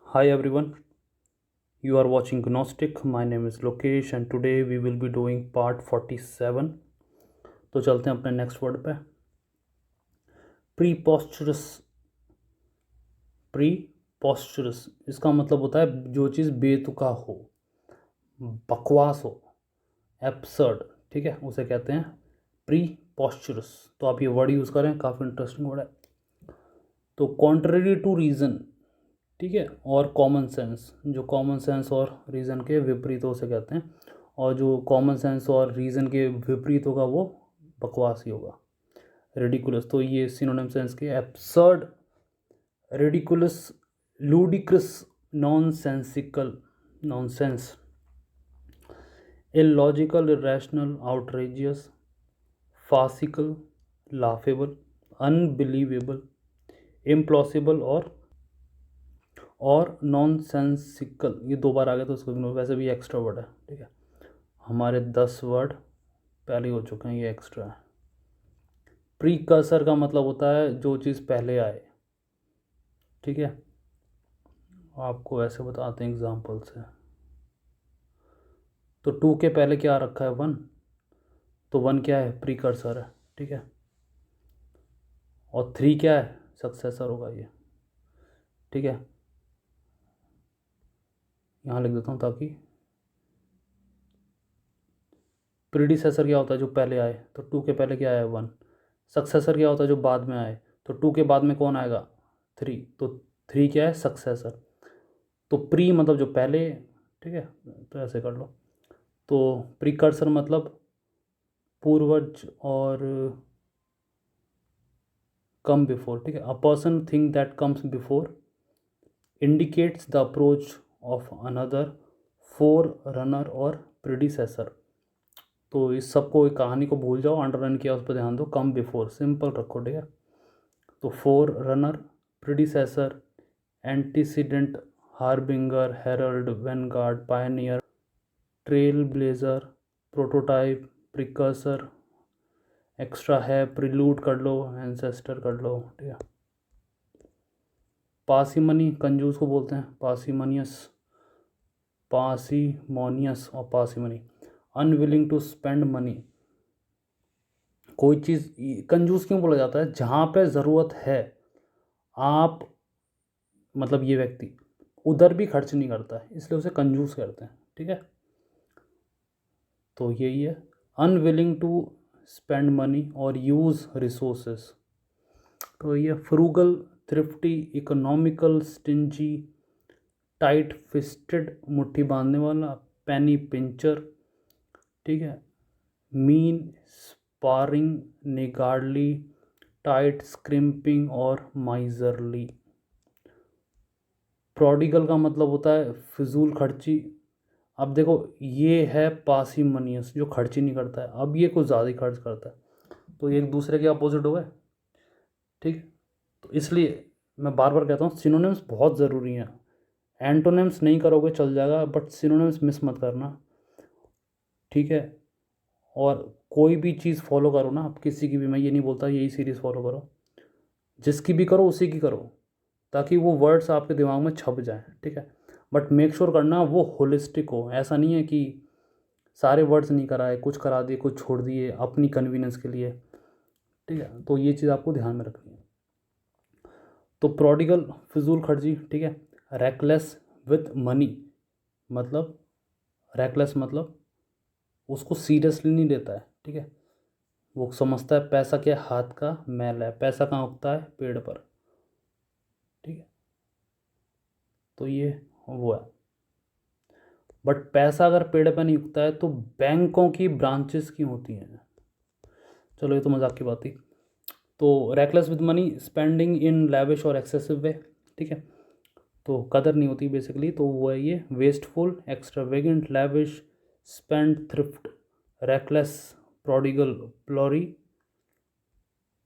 Hi everyone, you are watching Gnostic. My name is Lokesh and today we will be doing part 47. तो चलते हैं अपने next word पे। प्रीपोस्चरस। प्रीपोस्चरस इसका मतलब होता है जो चीज़ बेतुका हो, बकवास हो, एब्सर्ड, ठीक है, उसे कहते हैं प्रीपोस्चरस। तो आप ये वर्ड यूज़ करें, काफ़ी इंटरेस्टिंग वर्ड है। तो कॉन्ट्ररी टू रीज़न, ठीक है, और कॉमन सेंस, जो कॉमन सेंस और रीज़न के विपरीत हो उसे कहते हैं, और जो कॉमन सेंस और रीज़न के विपरीत होगा वो बकवास ही होगा, रेडिकुलस। तो ये सिनोनिम सेंस के absurd, ridiculous, ludicrous, nonsensical, nonsense, illogical, irrational, outrageous, farcical, laughable, unbelievable, implausible और नॉनसेंसिकल। ये दो बार आ गया तो उसको इग्नोर, वैसे भी एक्स्ट्रा वर्ड है, ठीक है। हमारे 10 वर्ड पहले हो चुके हैं, ये एक्स्ट्रा है। प्रीकर्सर का मतलब होता है जो चीज़ पहले आए, ठीक है। आपको ऐसे बताते हैं एग्जाम्पल से। तो 2 के पहले क्या रखा है, 1, तो 1 क्या है, प्रीकर्सर है, ठीक है। और 3 क्या है, सक्सेसर होगा ये, ठीक है। यहाँ लिख देता हूँ ताकि प्रीडिसेसर क्या होता है जो पहले आए, तो 2 के पहले क्या है, 1। सक्सेसर क्या होता है जो बाद में आए, तो 2 के बाद में कौन आएगा, 3, तो 3 क्या है, सक्सेसर। तो प्री मतलब जो पहले, ठीक है, तो ऐसे कर लो। तो प्रीकर्सर मतलब पूर्वज और कम बिफोर, ठीक है। A person thing that comes before indicates the approach of another four runner और प्रीडिसेसर। तो इस सबको, एक कहानी को भूल जाओ, अंडरलाइन किया उस पर ध्यान दो, कम बिफोर सिंपल रखो, ठीक है। तो forerunner, predecessor, antecedent, harbinger, herald, vanguard, pioneer, trailblazer, prototype, precursor, extra है, प्रिलूड कर लो, एंसेस्टर कर लो, ठीक है। पासीमनी, कंजूस को बोलते हैं पासीमनियस, पासीमोनियस और पासीमनी। अनविलिंग टू स्पेंड मनी, कोई चीज़ कंजूस क्यों बोला जाता है, जहाँ पे ज़रूरत है, आप मतलब ये व्यक्ति उधर भी खर्च नहीं करता है, इसलिए उसे कंजूस करते हैं, ठीक है। तो यही है, अनविलिंग टू स्पेंड मनी और यूज़ रिसोर्सेस। तो ये frugal, thrifty, economical, stingy, tight fisted, मुट्ठी बांधने वाला, पेनी पिंचर, ठीक है। मीन स्पारिंग, निगार्डली, टाइट स्क्रिम्पिंग और माइजरली। प्रोडिगल का मतलब होता है फिजूल खर्ची। अब देखो, ये है पार्सिमनियस जो खर्ची नहीं करता है, अब ये कुछ ज़्यादा ही खर्च करता है, तो ये एक दूसरे के अपोजिट हो गए, ठीक। तो इसलिए मैं बार बार कहता हूँ सिनोनिम्स बहुत ज़रूरी हैं। एंटोनिम्स नहीं करोगे चल जाएगा, बट सिनोनिम्स मिस मत करना, ठीक है। और कोई भी चीज़ फॉलो करो ना आप, किसी की भी, मैं ये नहीं बोलता यही सीरीज़ फॉलो करो, जिसकी भी करो उसी की करो, ताकि वो वर्ड्स आपके दिमाग में छप जाएं, ठीक है। बट मेक श्योर करना वो होलिस्टिक हो, ऐसा नहीं है कि सारे वर्ड्स नहीं कराए, कुछ करा दिए, कुछ छोड़ दिए अपनी कन्वीनियंस के लिए, ठीक है। तो ये चीज़ आपको ध्यान में रखनी है। तो प्रोडिगल फिजूल खर्ची, ठीक है। रैकलेस विथ मनी, मतलब रैकलेस मतलब उसको सीरियसली नहीं लेता है, ठीक है। वो समझता है पैसा क्या, हाथ का मैल है, पैसा कहाँ उगता है, पेड़ पर, ठीक है। तो ये वो है। बट पैसा अगर पेड़ पर नहीं उगता है तो बैंकों की ब्रांचेस क्यों होती हैं, चलो ये तो मजाक की बात थी। तो reckless with money, spending in lavish और एक्सेसिव वे, ठीक है। तो कदर नहीं होती बेसिकली, तो वो है ये wasteful, extravagant, lavish, spend, thrift, reckless, prodigal, प्लोरी,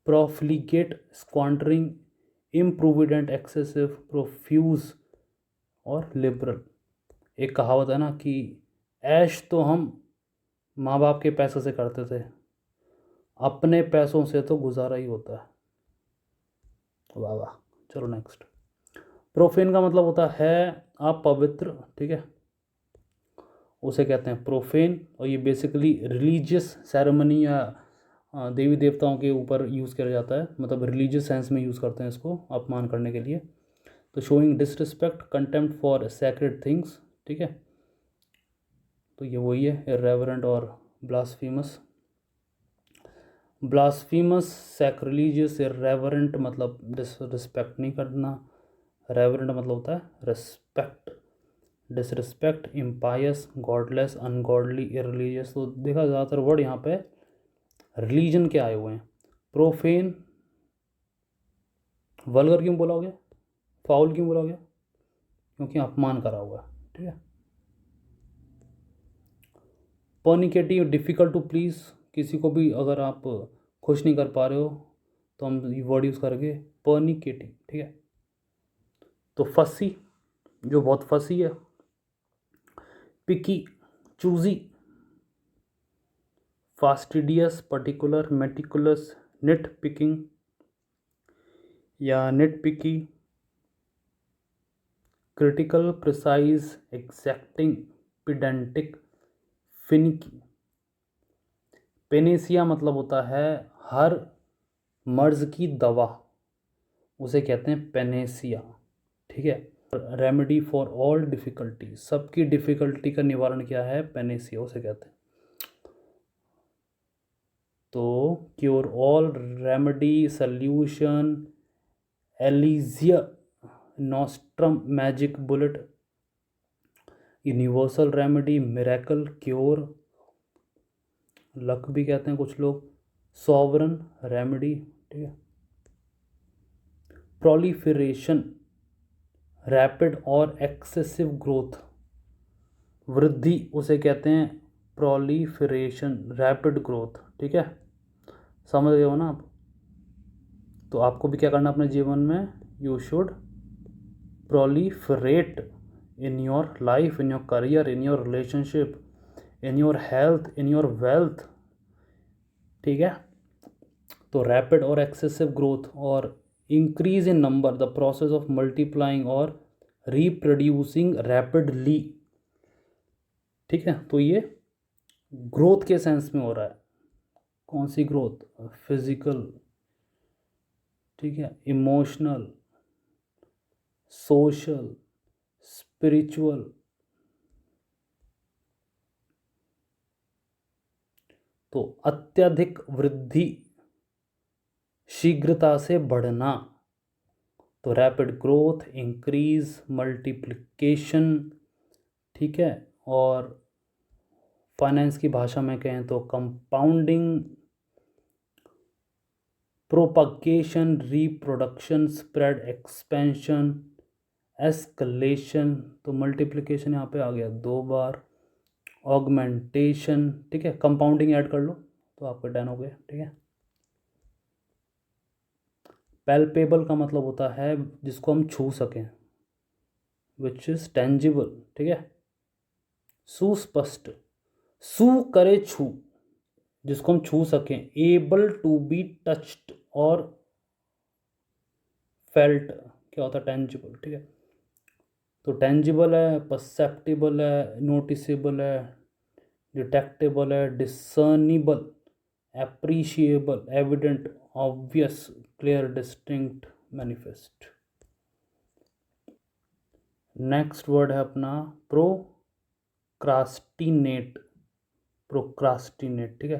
profligate, squandering, improvident, excessive, profuse और लिबरल। एक कहावत है ना कि ऐश तो हम माँ बाप के पैसों से करते थे, अपने पैसों से तो गुजारा ही होता है। वाह वाह। चलो नेक्स्ट। प्रोफेन का मतलब होता है अपवित्र, ठीक है, उसे कहते हैं प्रोफेन। और ये बेसिकली रिलीजियस सेरेमनी या देवी देवताओं के ऊपर यूज़ किया जाता है, मतलब रिलीजियस सेंस में यूज़ करते हैं इसको अपमान करने के लिए। तो showing disrespect, contempt for sacred things, ठीक है, तो ये वही है इर्रेवरेंट और ब्लास्फेमस। ब्लास्फेमस, सैक्रिलीजियस, इर्रेवरेंट मतलब डिसरिस्पेक्ट नहीं करना, रेवरेंट मतलब होता है रिस्पेक्ट, डिसरिस्पेक्ट, इम्पायस, गॉडलेस, अनगॉडली, इररिलीजियस। तो देखा ज़्यादातर वर्ड यहाँ पे रिलीजन के आए हुए हैं। प्रोफेन, वल्गर क्यों बोला हो गया, फाउल क्यों बोला हो गया, क्योंकि अपमान करा हुआ है, ठीक है। पर्निकेटिव, डिफ़िकल्ट टू प्लीज़, किसी को भी अगर आप खुश नहीं कर पा रहे हो तो हम ये वर्ड यूज़ करेंगे पर्निकेटिव, ठीक है। तो फसी, जो बहुत फसी है। Picky, choosy. Fastidious, particular, meticulous, nit picking या nit picky. Critical, precise, exacting, pedantic, finicky. Panacea मतलब होता है हर मर्ज की दवा, उसे कहते हैं पेनेसिया, ठीक है। रेमेडी फॉर ऑल डिफ़िकल्टी, सबकी डिफ़िकल्टी का निवारण क्या है, पेनेसिया उसे कहते हैं। तो cure all, remedy, solution, elixir, nostrum, magic bullet, universal remedy, miracle, cure, luck भी कहते हैं कुछ लोग, सॉवरन रेमेडी, ठीक है। प्रोलिफरेशन, रैपिड और एक्सेसिव ग्रोथ, वृद्धि उसे कहते हैं प्रोलिफरेशन, रैपिड ग्रोथ, ठीक है, समझ गए हो ना आप। तो आपको भी क्या करना अपने जीवन में, you should proliferate in your life, in your career, in your relationship, in your health, in your wealth, ठीक है। तो रैपिड और एक्सेसिव ग्रोथ और increase in number, the process of multiplying और रिप्रोड्यूसिंग रैपिडली, ठीक है। तो ये ग्रोथ के सेंस में हो रहा है। कौन सी ग्रोथ, फिजिकल, ठीक है, इमोशनल, सोशल, स्पिरिचुअल। तो अत्यधिक वृद्धि, शीघ्रता से बढ़ना, तो रैपिड ग्रोथ, इंक्रीज, मल्टीप्लिकेशन, ठीक है। और फाइनेंस की भाषा में कहें तो compounding, propagation, reproduction, spread, expansion, escalation. तो मल्टीप्लिकेशन यहाँ पे आ गया 2 बार, ऑगमेंटेशन, ठीक है, कंपाउंडिंग ऐड कर लो तो आपका डन हो गया, ठीक है। पैल्पेबल का मतलब होता है जिसको हम छू सकें, विच इज टेंजिबल, ठीक है। सुस्पष्ट, सू करे छू, जिसको हम छू सकें, एबल टू बी टच्ड और फेल्ट, क्या होता है, टेंजिबल, ठीक है। तो टेंजिबल है, परसेप्टिबल है, नोटिसेबल है, डिटेक्टेबल है, discernible, appreciable, evident, obvious, clear, distinct, manifest. Next word है अपना प्रोक्रास्टिनेट, प्रोक्रास्टिनेट, ठीक है।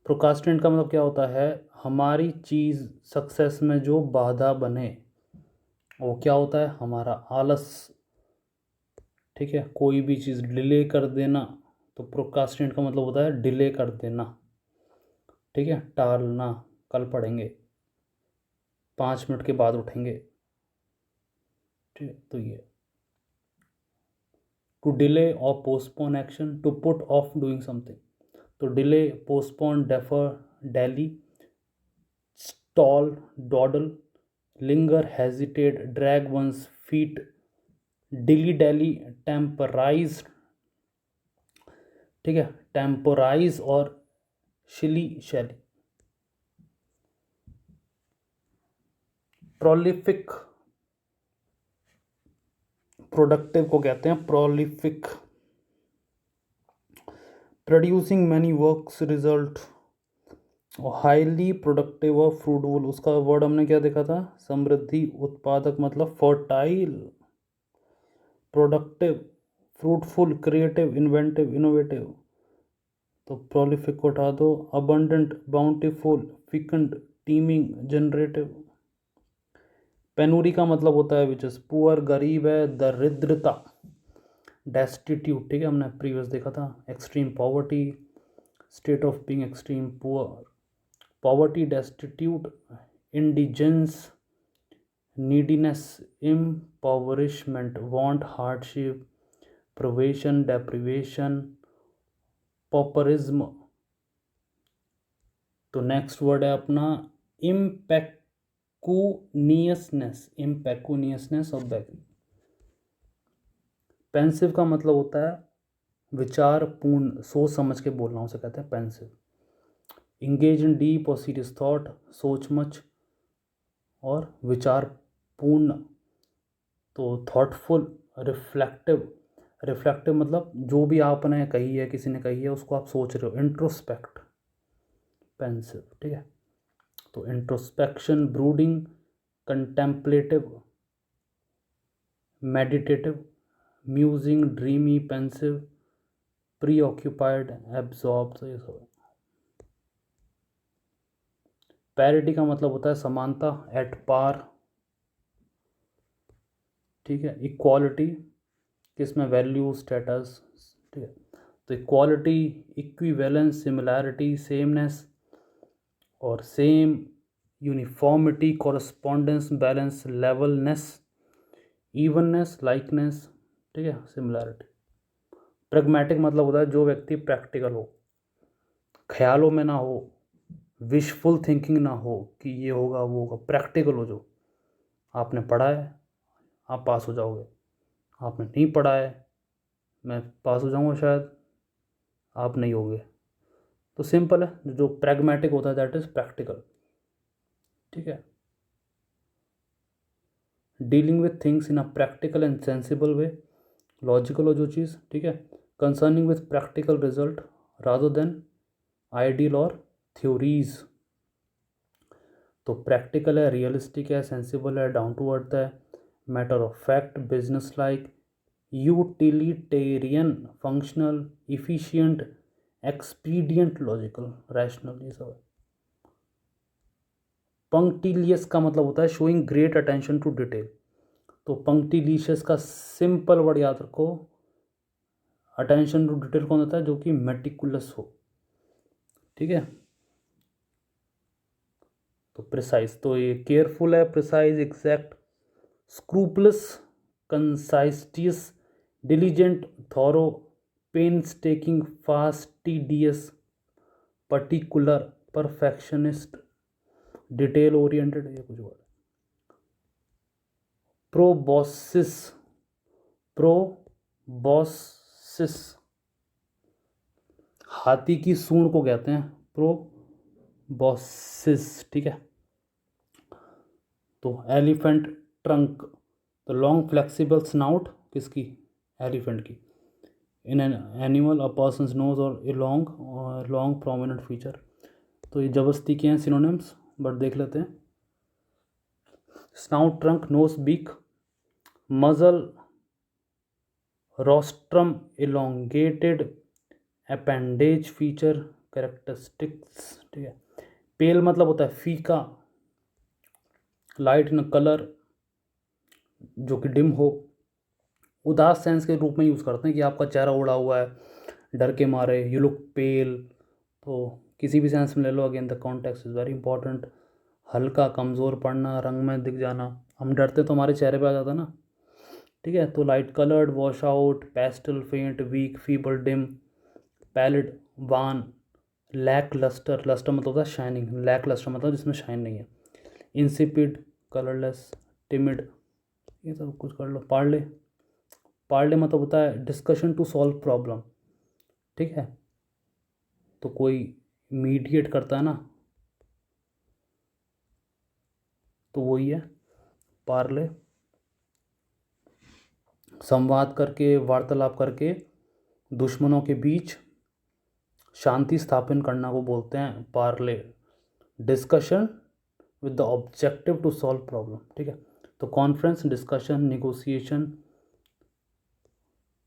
प्रोक्रास्टिनेट का मतलब क्या होता है, हमारी चीज़ सक्सेस में जो बाधा बने, वो क्या होता है, हमारा आलस, ठीक है। कोई भी चीज़ डिले कर देना, तो प्रोक्रास्टिनेट का मतलब होता है डिले कर देना, ठीक है, टालना, कल पढ़ेंगे, 5 मिनट के बाद उठेंगे, ठीक है। तो ये टू डिले और postpone action, to put off doing something, तो delay, postpone, defer, dally, stall, dawdle, linger, hesitate, drag one's feet, dilly dally, temporize, ठीक है, टेम्पोराइज और शिली शैली। प्रोलिफिक, प्रोडक्टिव को कहते हैं prolific, producing many works result, और हाईली प्रोडक्टिव और फ्रूटफुल, उसका वर्ड हमने क्या देखा था, समृद्धि, उत्पादक मतलब fertile, productive, fruitful, creative, inventive, innovative. तो प्रोलिफिक को उठा दो, अबंडेंट, बाउंटीफुल, फिकंड, टीमिंग, जनरेटिव। पेनूरी का मतलब होता है विच इज पुअर, गरीब है, दरिद्रता, डेस्टिट्यूट, ठीक है, हमने प्रीवियस देखा था, extreme poverty, state of being extreme poor, poverty, destitute, indigence, neediness, impoverishment, want, hardship, privation, deprivation, pauperism. तो नेक्स्ट वर्ड है अपना impecuniousness, impecuniousness of the. Pensive का मतलब होता है विचारपूर्ण, सोच समझ के बोलना, उसे कहते हैं पेंसिव। इंगेज इन डीप और सीरियस थॉट, सोचमच और विचारपूर्ण। तो थॉटफुल, रिफ्लेक्टिव, रिफ्लेक्टिव मतलब जो भी आपने कही है, किसी ने कही है, उसको आप सोच रहे हो, इंट्रोस्पेक्ट, पेंसिव, ठीक है। तो introspection, brooding, contemplative, meditative, musing, dreamy, pensive, preoccupied, absorb. तो ये सब। पैरिटी का मतलब होता है समानता, एट पार, ठीक है। इक्वालिटी, किसमें, वैल्यू, स्टेटस, ठीक है। तो इक्वालिटी, इक्विवेलेंस, सिमिलैरिटी, सेमनेस और same, uniformity, correspondence, balance, levelness, evenness, likeness, ठीक है, सिमिलैरिटी। प्रैग्मेटिक मतलब होता है जो व्यक्ति प्रैक्टिकल हो, ख्यालों में ना हो, विशफुल थिंकिंग ना हो कि ये होगा वो होगा, प्रैक्टिकल हो, जो आपने पढ़ा है आप पास हो जाओगे, आपने नहीं पढ़ा है मैं पास हो जाऊंगा शायद, आप नहीं होगे। तो सिंपल है, जो प्रैग्मेटिक होता है दैट इज प्रैक्टिकल, ठीक है। Dealing with things in a practical and sensible way, logical हो जो चीज़, ठीक है। Concerning with practical result rather than ideal और थ्योरीज। तो प्रैक्टिकल है, रियलिस्टिक है, सेंसिबल है, डाउन टू अर्थ है, matter of fact, business like, utilitarian, functional, efficient, expedient, logical, rational, ये सब है। पंक्टिलियस का मतलब होता है showing great attention to detail. तो पंक्टिलिशियस का सिंपल वर्ड याद रखो, अटेंशन टू डिटेल कौन होता है, जो कि मेटिकुलस हो, ठीक है। तो प्रिसाइज, तो ये केयरफुल है, precise, exact, scrupulous, conscientious, diligent, thorough, painstaking, fastidious, particular, perfectionist, detail oriented, ये कुछ वर्ड। प्रोबॉसिस, प्रोबॉसिस, हाथी की सूंड को कहते हैं प्रोबॉसिस, ठीक है। तो एलिफेंट ट्रंक, तो लॉन्ग फ्लेक्सिबल स्नाउट, किसकी, एलिफेंट की। In an animal a person's nose और ए लॉन्ग प्रोमिनेंट फीचर। तो ये जबरदस्ती के हैं सिनोनिम्स, बट देख लेते हैं। स्नाउट, ट्रंक, नोज, बीक, मजल, rostrum, elongated, appendage, feature, characteristics, ठीक है। पेल मतलब होता है फीका, लाइट इन कलर, जो कि डिम हो। उदास सेंस के रूप में यूज़ करते हैं कि आपका चेहरा उड़ा हुआ है डर के मारे, यू लुक पेल। तो किसी भी सेंस में ले लो, again the context is very important. हल्का, कमज़ोर पड़ना, रंग में दिख जाना, हम डरते तो हमारे चेहरे पे आ जाता ना, ठीक है। तो light coloured, wash out, pastel, फेंट, वीक, फीबल, डिम, पैलिड, वान, लैक लस्टर, लस्टर मतलब होता है शाइनिंग, लैक लस्टर मतलब जिसमें शाइन नहीं है, इंसिपिड, कलरलेस, टिमिड, ये सब कुछ कर लो। पार्ले, पार्ले मतलब होता है डिस्कशन टू सॉल्व प्रॉब्लम, ठीक है। तो कोई मीडिएट करता है ना, तो वही है पार्ले। संवाद करके, वार्तालाप करके दुश्मनों के बीच शांति स्थापन करना को बोलते हैं parley. Discussion with the objective to solve problem, ठीक है। तो conference, discussion, negotiation,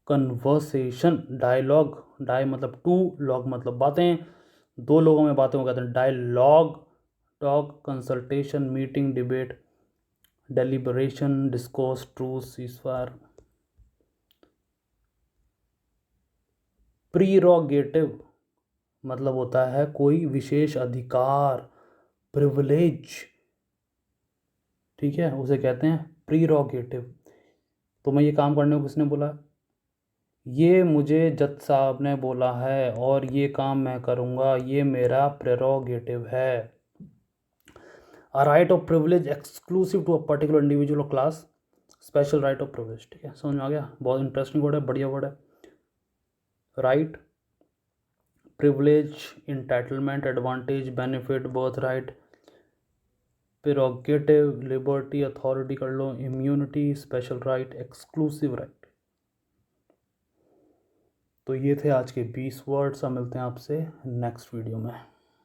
conversation, dialogue, dia मतलब टू, लॉग मतलब बातें, दो लोगों में बातें को कहते हैं dialogue, talk, consultation, meeting, debate, deliberation, discourse, truce, ceasefire. Prerogative मतलब होता है कोई विशेष अधिकार, प्रिविलेज, ठीक है, उसे कहते हैं प्रीरोगेटिव। तो मैं ये काम करने को किसने बोला? ये मुझे जज साहब ने बोला है और ये काम मैं करूँगा, ये मेरा प्रेरोगेटिव है। A right of privilege exclusive to a particular individual और class, special right of privilege, ठीक है। समझ में आ गया? बहुत इंटरेस्टिंग वर्ड है, बढ़िया वर्ड है। Right, privilege, entitlement, advantage, benefit, birthright, prerogative, liberty, authority कर लो, immunity, special right, exclusive right. तो ये थे आज के 20 वर्ड्स। अब मिलते हैं आपसे नेक्स्ट वीडियो में।